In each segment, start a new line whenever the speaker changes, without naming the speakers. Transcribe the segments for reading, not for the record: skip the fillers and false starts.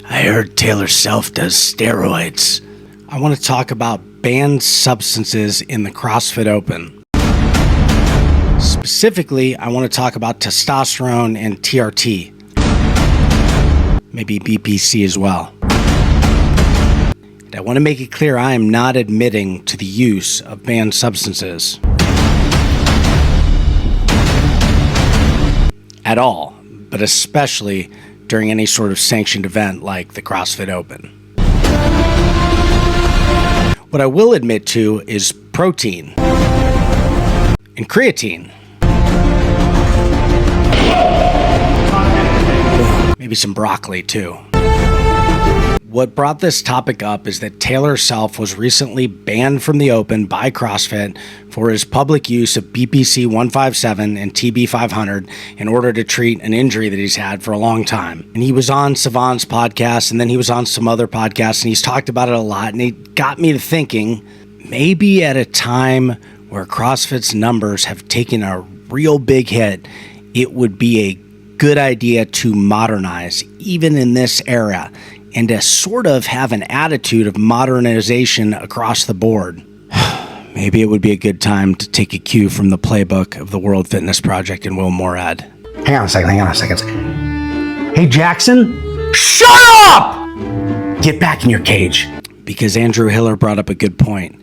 I heard Taylor Self does steroids. I want to talk about banned substances in the CrossFit Open. Specifically, I want to talk about testosterone and TRT. Maybe BPC as well. And I want to make it clear I am not admitting to the use of banned substances. At all, but especially during any sort of sanctioned event like the CrossFit Open. What I will admit to is protein and creatine. Maybe some broccoli too. What brought this topic up is that Taylor Self was recently banned from the Open by CrossFit for his public use of BPC 157 and TB 500 in order to treat an injury that he's had for a long time. And he was on Savant's podcast, and then he was on some other podcasts, and he's talked about it a lot, and it got me to thinking, maybe at a time where CrossFit's numbers have taken a real big hit, it would be a good idea to modernize, even in this era, and to sort of have an attitude of modernization across the board. Maybe it would be a good time to take a cue from the playbook of the World Fitness Project and Will Morad.
Hang on a second. Hey, Jackson, shut up! Get back in your cage.
Because Andrew Hiller brought up a good point.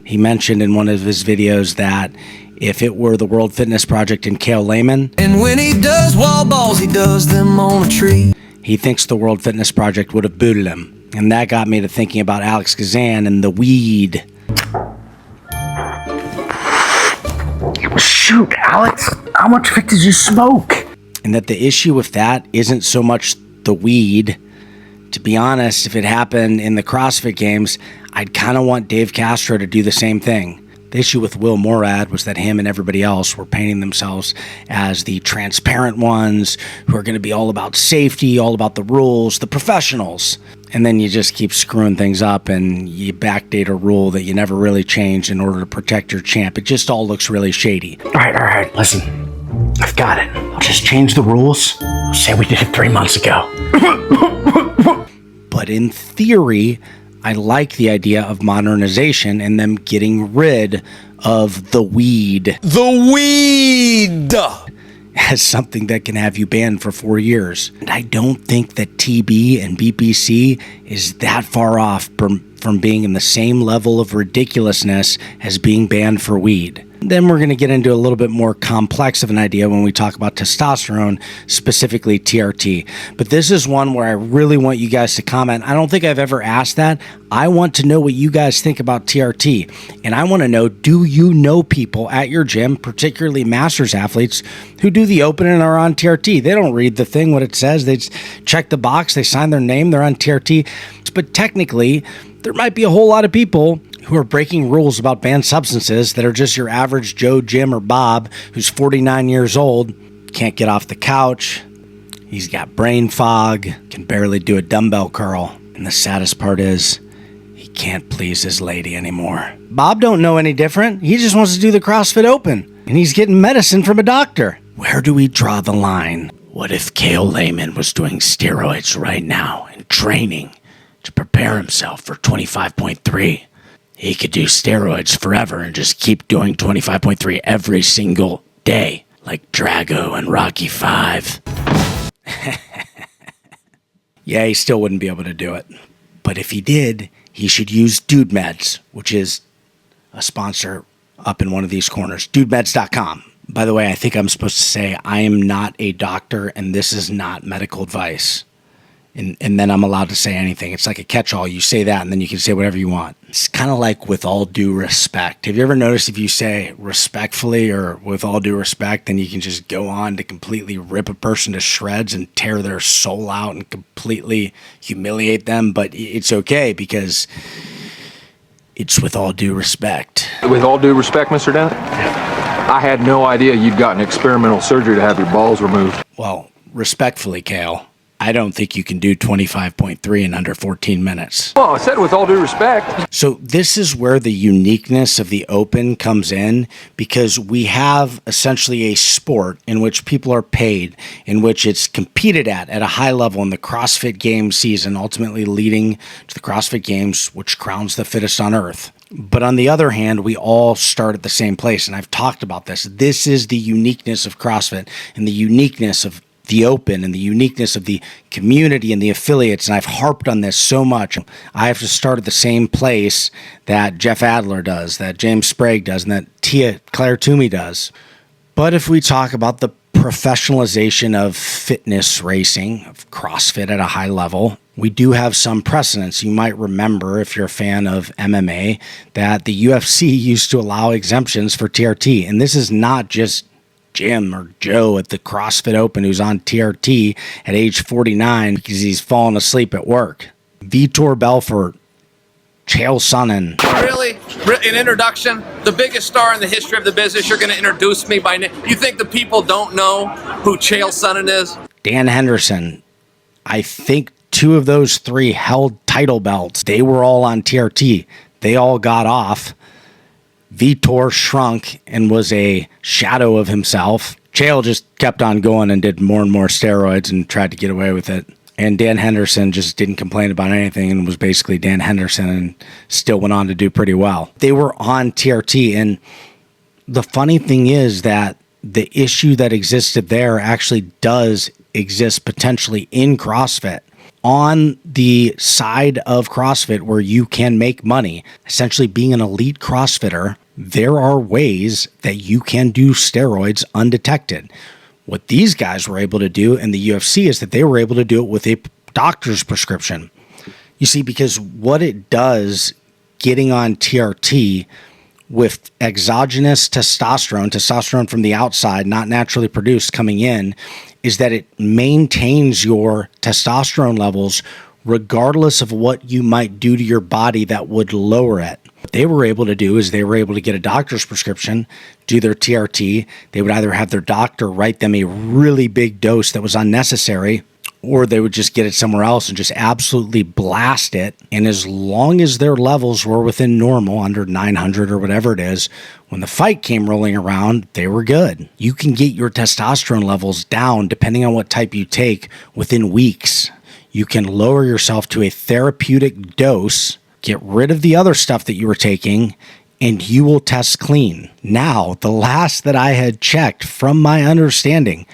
He mentioned in one of his videos that if it were the World Fitness Project and Cale Lehman,
and when he does wall balls, he does them on a tree.
He thinks the World Fitness Project would have booted him. And that got me to thinking about Alex Kazan and the weed.
Shoot, Alex, how much of it did you smoke?
And that the issue with that isn't so much the weed. To be honest, if it happened in the CrossFit Games, I'd kind of want Dave Castro to do the same thing. The issue with Will Morad was that him and everybody else were painting themselves as the transparent ones who are going to be all about safety, all about the rules, the professionals. And then you just keep screwing things up and you backdate a rule that you never really changed in order to protect your champ. It just all looks really shady.
All right, listen. I've got it. I'll just change the rules. I'll say we did it 3 months ago.
But in theory, I like the idea of modernization and them getting rid of the weed.
The weed!
As something that can have you banned for 4 years. And I don't think that TB and BPC is that far off from being in the same level of ridiculousness as being banned for weed. Then we're going to get into a little bit more complex of an idea when we talk about testosterone, specifically TRT. But this is one where I really want you guys to comment. I don't think I've ever asked that. I want to know what you guys think about TRT. And I want to know, do you know people at your gym, particularly masters athletes, who do the Open and are on TRT? They don't read the thing, what it says. They just check the box. They sign their name. They're on TRT. But technically, there might be a whole lot of people who are breaking rules about banned substances that are just your average Joe, Jim, or Bob who's 49 years old, can't get off the couch, he's got brain fog, can barely do a dumbbell curl, and the saddest part is he can't please his lady anymore. Bob don't know any different. He just wants to do the CrossFit Open, and he's getting medicine from a doctor. Where do we draw the line? What if Cale Lehman was doing steroids right now and training to prepare himself for 25.3? He could do steroids forever and just keep doing 25.3 every single day, like Drago and Rocky 5. Yeah, he still wouldn't be able to do it. But if he did, he should use Dude Meds, which is a sponsor up in one of these corners. DudeMeds.com. By the way, I think I'm supposed to say I am not a doctor and this is not medical advice. And then I'm allowed to say anything. It's like a catch-all. You say that, and then you can say whatever you want. It's kind of like with all due respect. Have you ever noticed if you say respectfully or with all due respect, then you can just go on to completely rip a person to shreds and tear their soul out and completely humiliate them? But it's okay because it's with all due respect.
With all due respect, Mr. Dennett, I had no idea you'd gotten experimental surgery to have your balls removed.
Well, respectfully, Cale, I don't think you can do 25.3 in under 14 minutes.
Well, I said with all due respect.
So this is where the uniqueness of the Open comes in, because we have essentially a sport in which people are paid, in which it's competed at a high level in the CrossFit Games season, ultimately leading to the CrossFit Games, which crowns the fittest on earth. But on the other hand, we all start at the same place, and I've talked about this. This is the uniqueness of CrossFit and the uniqueness of the Open and the uniqueness of the community and the affiliates. And I've harped on this so much. I have to start at the same place that Jeff Adler does, that James Sprague does, and that Claire Toomey does. But if we talk about the professionalization of fitness racing, of CrossFit at a high level, we do have some precedents. You might remember, if you're a fan of MMA, that the UFC used to allow exemptions for TRT. And this is not just Jim or Joe at the CrossFit Open who's on TRT at age 49 because he's fallen asleep at work. Vitor Belfort, Chael Sonnen.
Really? An introduction? The biggest star in the history of the business, you're going to introduce me by name? You think the people don't know who Chael Sonnen is?
Dan Henderson. I think 2 of those 3 held title belts. They were all on TRT. They all got off. Vitor shrunk and was a shadow of himself. Chael just kept on going and did more and more steroids and tried to get away with it. And Dan Henderson just didn't complain about anything and was basically Dan Henderson and still went on to do pretty well. They were on TRT, and the funny thing is that the issue that existed there actually does exist potentially in CrossFit. On the side of CrossFit where you can make money, essentially being an elite CrossFitter, there are ways that you can do steroids undetected. What these guys were able to do in the UFC is that they were able to do it with a doctor's prescription. You see, because what it does getting on TRT with exogenous testosterone from the outside, not naturally produced coming in, is that it maintains your testosterone levels regardless of what you might do to your body that would lower it. What they were able to do is they were able to get a doctor's prescription, do their TRT. They would either have their doctor write them a really big dose that was unnecessary, or they would just get it somewhere else and just absolutely blast it. And as long as their levels were within normal, under 900 or whatever it is, when the fight came rolling around, they were good. You can get your testosterone levels down, depending on what type you take, within weeks. You can lower yourself to a therapeutic dose, get rid of the other stuff that you were taking, and you will test clean. Now, the last that I had checked, from my understanding,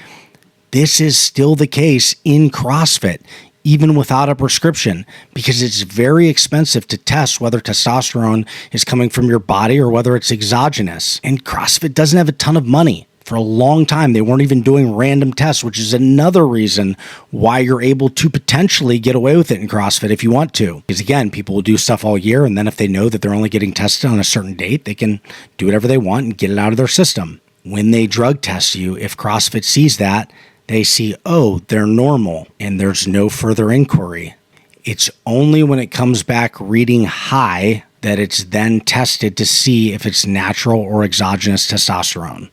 this is still the case in CrossFit, even without a prescription, because it's very expensive to test whether testosterone is coming from your body or whether it's exogenous. And CrossFit doesn't have a ton of money. For a long time, they weren't even doing random tests, which is another reason why you're able to potentially get away with it in CrossFit if you want to. Because again, people will do stuff all year, and then if they know that they're only getting tested on a certain date, they can do whatever they want and get it out of their system. When they drug test you, if CrossFit sees that, they see, oh, they're normal, and there's no further inquiry. It's only when it comes back reading high that it's then tested to see if it's natural or exogenous testosterone.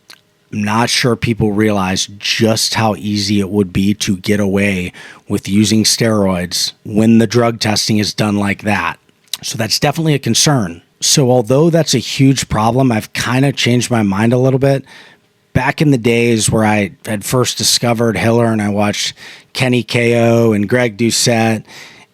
I'm not sure people realize just how easy it would be to get away with using steroids when the drug testing is done like that. So that's definitely a concern. So although that's a huge problem, I've kind of changed my mind a little bit. Back in the days where I had first discovered Hiller and I watched Kenny KO and Greg Doucette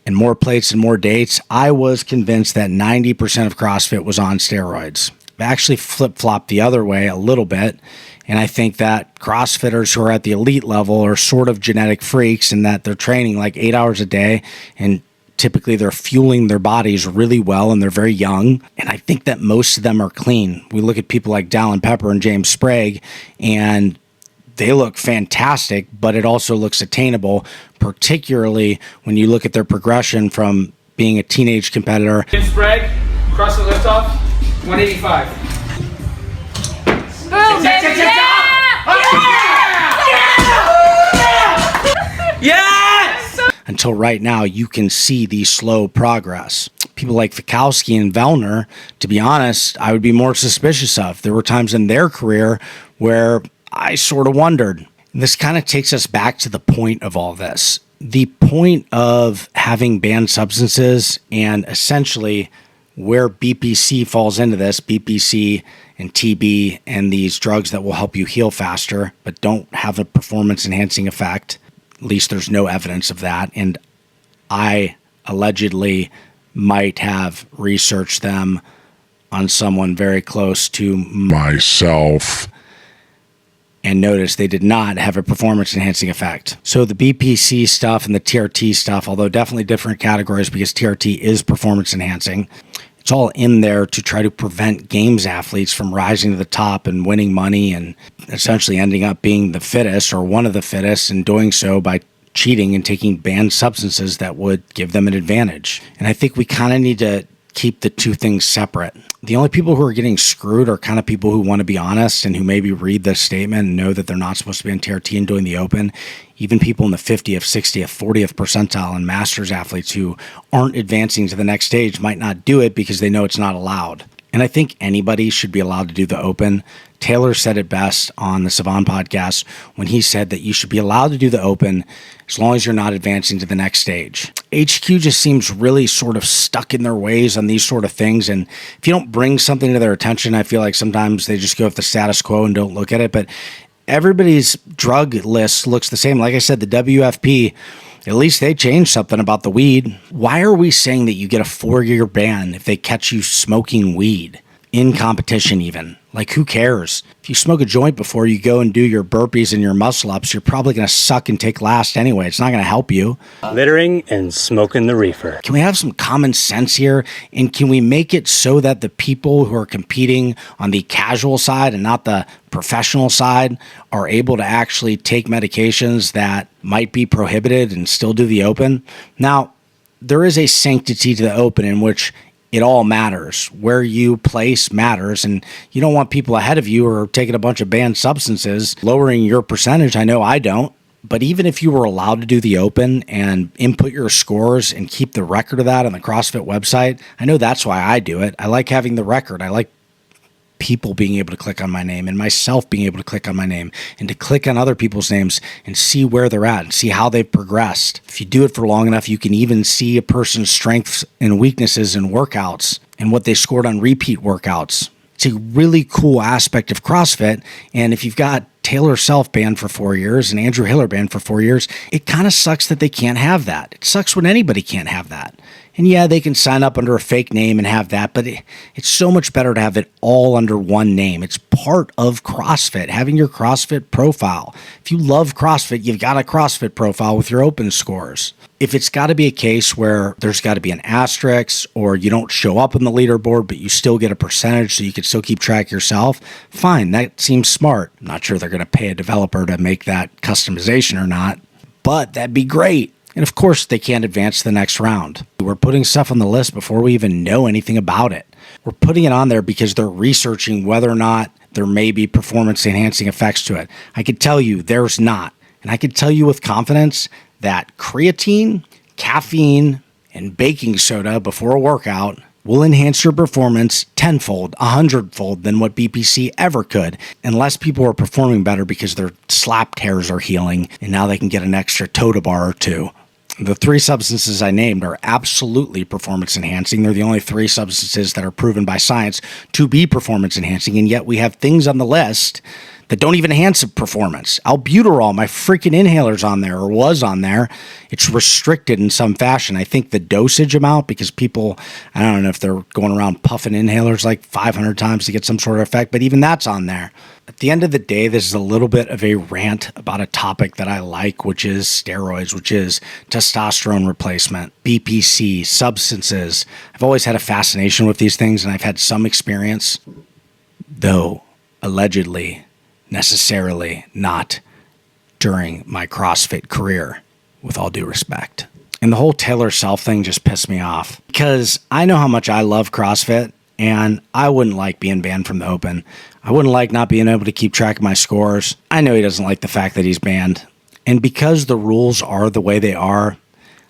and More Plates and More Dates, I was convinced that 90% of CrossFit was on steroids. I actually flip-flopped the other way a little bit, and I think that CrossFitters who are at the elite level are sort of genetic freaks in that they're training like 8 hours a day, and typically they're fueling their bodies really well, and they're very young. And I think that most of them are clean. We look at people like Dallin Pepper and James Sprague, and they look fantastic, but it also looks attainable, particularly when you look at their progression from being a teenage competitor.
James Sprague, CrossFit liftoff, 185.
Boom, baby!
Yes!
Until right now, you can see the slow progress. People like Fikowski and Vellner, to be honest, I would be more suspicious of. There were times in their career where I sort of wondered. And this kind of takes us back to the point of all this. The point of having banned substances and essentially where BPC falls into this, BPC and TB and these drugs that will help you heal faster but don't have a performance enhancing effect. At least there's no evidence of that. And I allegedly might have researched them on someone very close to myself and noticed they did not have a performance enhancing effect. So the BPC stuff and the TRT stuff, although definitely different categories because TRT is performance enhancing, it's all in there to try to prevent games athletes from rising to the top and winning money and essentially ending up being the fittest or one of the fittest and doing so by cheating and taking banned substances that would give them an advantage. And I think we kind of need to keep the two things separate. The only people who are getting screwed are kind of people who want to be honest and who maybe read the statement and know that they're not supposed to be in TRT and doing the open. Even people in the 50th, 60th, 40th percentile and masters athletes who aren't advancing to the next stage might not do it because they know it's not allowed. And I think anybody should be allowed to do the open. Taylor said it best on the Savan podcast when he said that you should be allowed to do the open as long as you're not advancing to the next stage. HQ just seems really sort of stuck in their ways on these sort of things. And if you don't bring something to their attention, I feel like sometimes they just go with the status quo and don't look at it. But everybody's drug list looks the same. Like I said, the WFP, at least they changed something about the weed. Why are we saying that you get a 4-year ban if they catch you smoking weed in competition even? Like, who cares? If you smoke a joint before you go and do your burpees and your muscle ups, you're probably going to suck and take last anyway. It's not going to help you.
Littering and smoking the reefer.
Can we have some common sense here? And can we make it so that the people who are competing on the casual side and not the professional side are able to actually take medications that might be prohibited and still do the open? Now, there is a sanctity to the open in which it all matters. Where you place matters, and you don't want people ahead of you who are taking a bunch of banned substances, lowering your percentage. I know I don't. But even if you were allowed to do the open and input your scores and keep the record of that on the CrossFit website, I know that's why I do it. I like having the record. I like people being able to click on my name and myself being able to click on my name and to click on other people's names and see where they're at and see how they've progressed. If you do it for long enough, you can even see a person's strengths and weaknesses in workouts and what they scored on repeat workouts. It's a really cool aspect of CrossFit. And if you've got Taylor Self banned for 4 years and Andrew Hiller banned for 4 years, it kind of sucks that they can't have that. It sucks when anybody can't have that. And yeah, they can sign up under a fake name and have that, but it's so much better to have it all under one name. It's part of CrossFit, having your CrossFit profile. If you love CrossFit, you've got a CrossFit profile with your open scores. If it's got to be a case where there's got to be an asterisk or you don't show up on the leaderboard, but you still get a percentage so you can still keep track yourself, fine, that seems smart. I'm not sure they're going to pay a developer to make that customization or not, but that'd be great. And of course, they can't advance to the next round. We're putting stuff on the list before we even know anything about it. We're putting it on there because they're researching whether or not there may be performance-enhancing effects to it. I could tell you there's not. And I could tell you with confidence that creatine, caffeine, and baking soda before a workout will enhance your performance tenfold, 100-fold than what BPC ever could, unless people are performing better because their slap tears are healing and now they can get an extra Tota bar or two. The 3 substances I named are absolutely performance enhancing. They're the only 3 substances that are proven by science to be performance enhancing, and yet we have things on the list that don't even enhance performance. Albuterol, my freaking inhaler's on there, or was on there. It's restricted in some fashion. I think the dosage amount, because people, I don't know if they're going around puffing inhalers like 500 times to get some sort of effect, but even that's on there. At the end of the day, this is a little bit of a rant about a topic that I like, which is steroids, which is testosterone replacement, BPC, substances. I've always had a fascination with these things, and I've had some experience, though allegedly necessarily not during my CrossFit career, with all due respect. And the whole Taylor Self thing just pissed me off because I know how much I love CrossFit, and I wouldn't like being banned from the open. I wouldn't like not being able to keep track of my scores. I know he doesn't like the fact that he's banned. And because the rules are the way they are,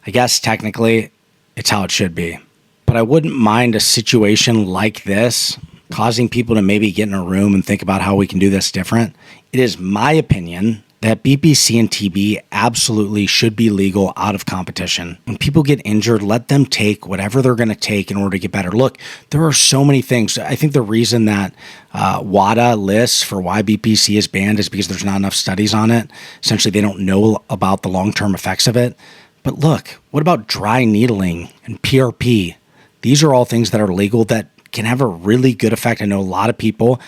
I guess technically it's how it should be. But I wouldn't mind a situation like this causing people to maybe get in a room and think about how we can do this different. It is my opinion that BPC and TB absolutely should be legal out of competition. When people get injured, let them take whatever they're going to take in order to get better. Look, there are so many things. I think the reason that WADA lists for why BPC is banned is because there's not enough studies on it. Essentially, they don't know about the long-term effects of it. But look, what about dry needling and PRP? These are all things that are legal that can have a really good effect. I know a lot of people,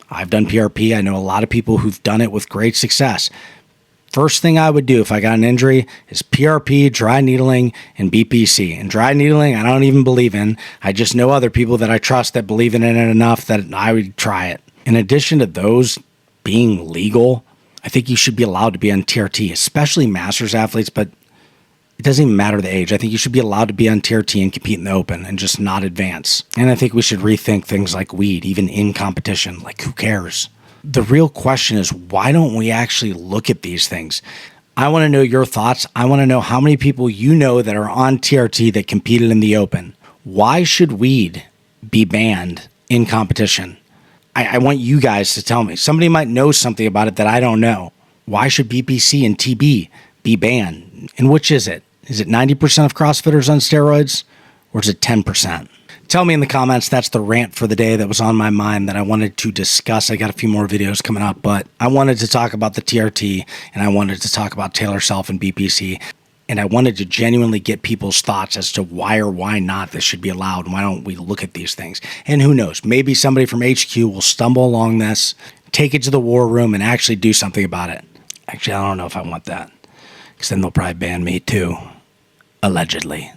I've done PRP. I know a lot of people who've done it with great success. First thing I would do if I got an injury is PRP, dry needling, and BPC. And dry needling, I don't even believe in. I just know other people that I trust that believe in it enough that I would try it. In addition to those being legal, I think you should be allowed to be on TRT, especially masters athletes, but it doesn't even matter the age. I think you should be allowed to be on TRT and compete in the open and just not advance. And I think we should rethink things like weed, even in competition. Like, who cares? The real question is, why don't we actually look at these things? I want to know your thoughts. I want to know how many people you know that are on TRT that competed in the open. Why should weed be banned in competition? I want you guys to tell me. Somebody might know something about it that I don't know. Why should BPC and TB be banned? And which is it? Is it 90% of CrossFitters on steroids, or is it 10%? Tell me in the comments. That's the rant for the day that was on my mind that I wanted to discuss. I got a few more videos coming up, but I wanted to talk about the TRT, and I wanted to talk about Taylor Self and BPC, and I wanted to genuinely get people's thoughts as to why or why not this should be allowed, and why don't we look at these things. And who knows, maybe somebody from HQ will stumble along this, take it to the war room, and actually do something about it. Actually, I don't know if I want that, because then they'll probably ban me too. Allegedly.